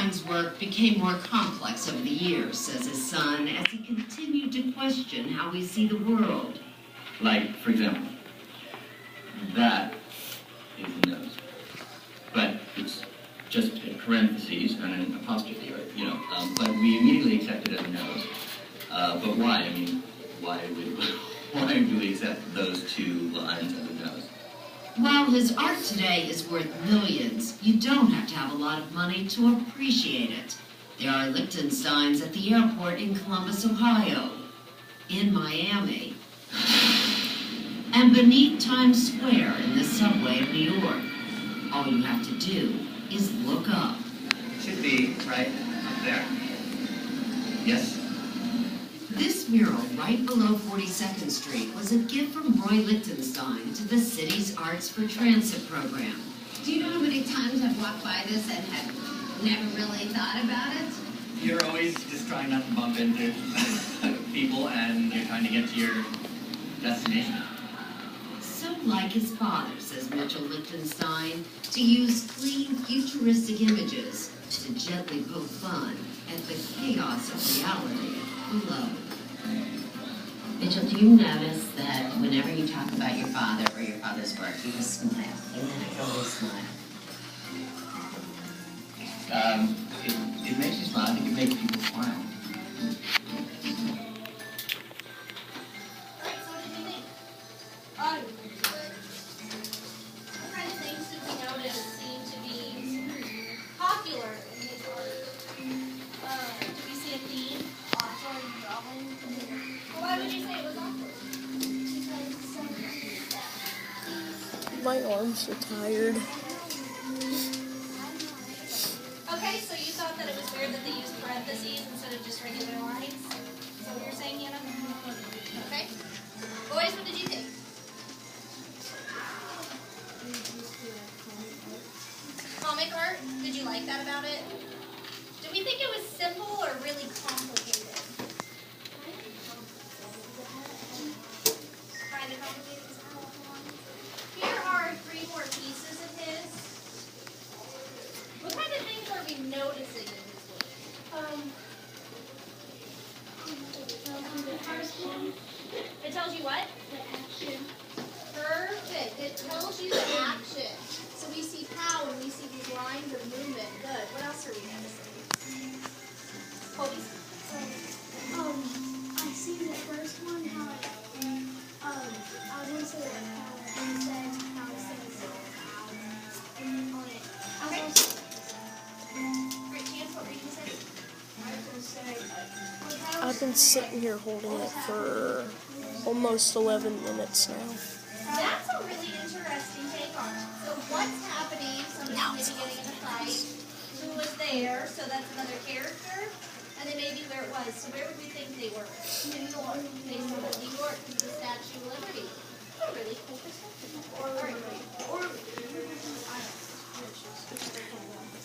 Lichtenstein's work became more complex over the years, says his son, as he continued to question how we see the world. Like, for example, that is the nose. But it's just parentheses and an apostrophe, right? You know, but we immediately accept it as a nose. But why? I mean, why do we accept those two lines as a nose? While his art today is worth millions, you don't have to have a lot of money to appreciate it. There are Lichtensteins at the airport in Columbus, Ohio, in Miami, and beneath Times Square in the subway of New York. All you have to do is look up. It should be right up there. Yes? This mural right below 42nd Street was a gift from Roy Lichtenstein to the city's Arts for Transit program. Do you know how many times I've walked by this and have never really thought about it? You're always just trying not to bump into people and you're trying to get to your destination. So like his father, says Mitchell Lichtenstein, to use clean, futuristic images to gently poke fun at the chaos of reality below. Mitchell, do you notice that whenever you talk about your father or your father's work, you just smile? And then I always smile. It makes you smile. I think it makes people smile. Alright, so what did you think? What kind of things did we notice seem to be popular in his art? Did we see a theme? Awkward drawing? Well, why would you say it was awkward? My arms are tired. Okay, so you thought that it was weird that they used parentheses instead of just regular lines? Is that what you're saying, Hannah? Okay. Boys, what did you think? Comic art? Did you like that about it? Did we think it was simple or really complicated? Kind of complicated. Here are 3 more pieces of his. What kind of things are we noticing in his work? The first one, It tells you what? the action. Perfect. It tells you the action. So we see pow and we see these lines of movement. Good. What else are we noticing? Colby? I see the first one how I was gonna say like how it says on it. Okay. I was Great chance. What were you going to say? gonna say I've been sitting here holding it for almost 11 minutes now. That's a really interesting take on it. So what's happening? Somebody's maybe getting in a fight. Who was there? So that's another character. And then maybe where it was. So where would we think they were? New York. They saw that New York is the Statue of Liberty. That's a really cool perspective.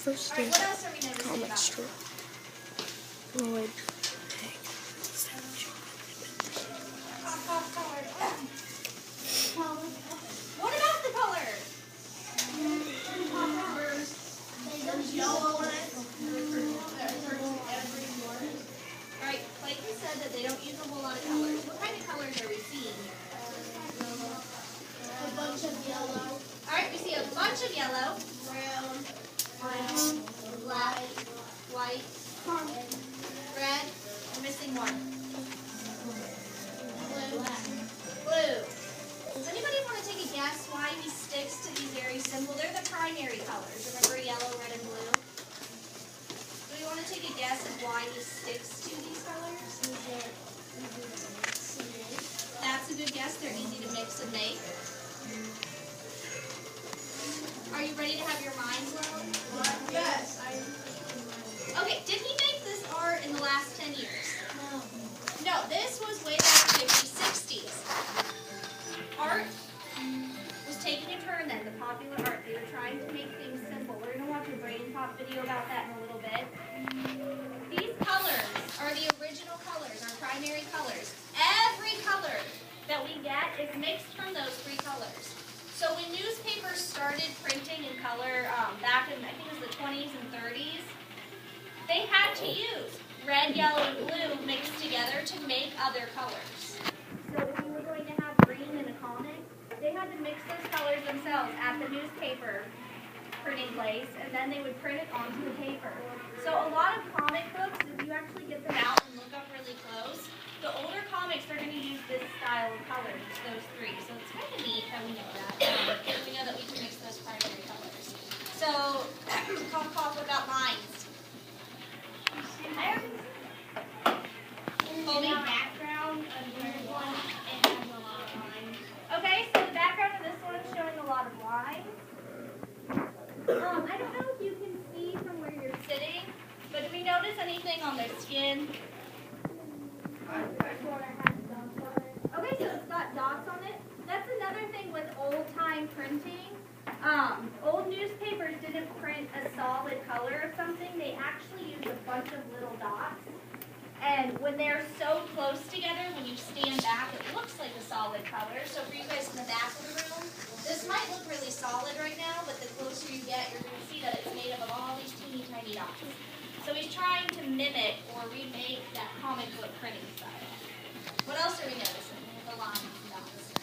First All right, is what else are we noticing comic about? strip. Lloyd. What about the colors? there's yellow in it. Right, Clayton said that they don't use a whole lot of colors. What kind of colors are we seeing here? A bunch of yellow, Alright, we see a bunch of yellow, brown, black, white, carmine, red, we're missing one. Blue. Does anybody want to take a guess why he sticks to these very simple? They're the primary colors. Remember yellow, red, and blue? Do we want to take a guess of why he sticks to these colors? That's a good guess. They're easy to mix and make. Are you ready to have your mind blown? Yes, Okay, did he make this art in the last 10 years? no. No, this was way back 50s, 60s. Art was taking a turn then, the popular art. They were trying to make things simple. We're going to watch a Brain Pop video about that in a little bit. These colors are the original colors, our primary colors. Every color that we get is mixed from those 3 colors. So when newspapers started printing in color back in, I think it was the 20s and 30s, to use red, yellow, and blue mixed together to make other colors. So if you were going to have green in a comic, they had to mix those colors themselves at the newspaper printing place, and then they would print it onto the paper. So a lot of comic books, if you actually get them out and look up really close, the older comics are going to use this style of colors, those three. So it's kind of neat that we know that. We know that we can mix those primary colors. So, cough, what about lines? In the background of this one, it has a lot of lines. Okay, so the background of this one is showing a lot of lines. I don't know if you can see from where you're sitting, but do we notice anything on their skin? Okay, so it's got dots on it. That's another thing with old-time printing. Old newspapers didn't print a solid color of something. They actually used a bunch of little dots. And when they're so close together, when you stand back, it looks like a solid color. So for you guys in the back of the room, this might look really solid right now, but the closer you get, you're going to see that it's made up of all these teeny tiny dots. So he's trying to mimic or remake that comic book printing style. What else are we noticing? The lines and dots.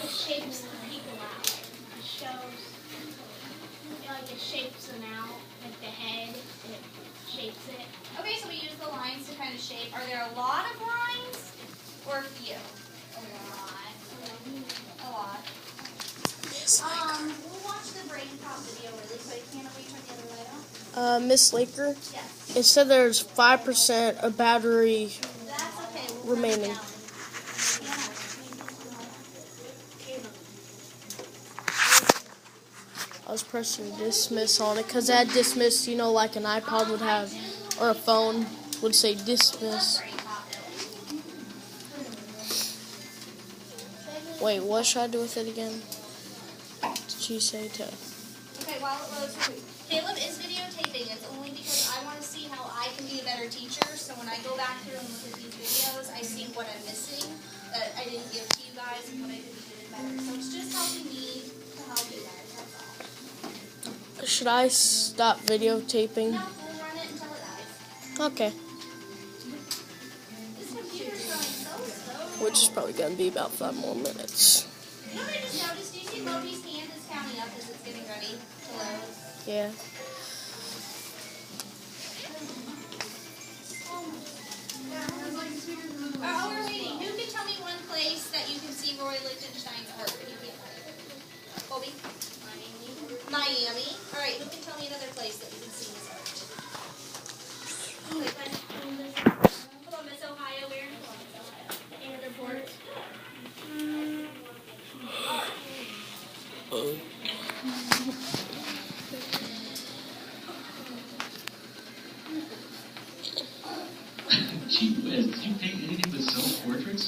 It shapes the people out. It shows, like it shapes them out, like the head, it shapes it. Okay, so we use the lines to kind of shape. Are there a lot of lines or a few? A lot. A lot. We'll watch the brain pop video really quick. Hannah, will you turn the other light on? Miss Laker, Yes. it said there's 5% of battery That's okay. We'll remaining. turn it down. I was pressing dismiss on it because that dismiss, you know, like an iPod would have, or a phone would say dismiss. Wait, what should I do with it again? Did she say to? Okay, while it loads, Caleb is videotaping. It's only because I want to see how I can be a better teacher. So when I go back through and look at these videos, I see what I'm missing that I didn't give to you guys and what I could be doing better. So it's just helping me to help you guys. That's all. Should I stop videotaping? No, we'll run it until it dies. Okay. This computer's going so slow. Which is probably going to be about 5 more minutes. You know what I just noticed? Do you see Loki's hand is counting up as it's getting ready to load? Yeah. While we're waiting, who can tell me one place that you can see Roy Lichtenstein's art? You can't find it. Colby? Miami. All right, who can tell me another place that you can see his art? Columbus, Ohio. Where in Columbus, Ohio? Airport. Gee whiz, did you paint anything but self-portraits?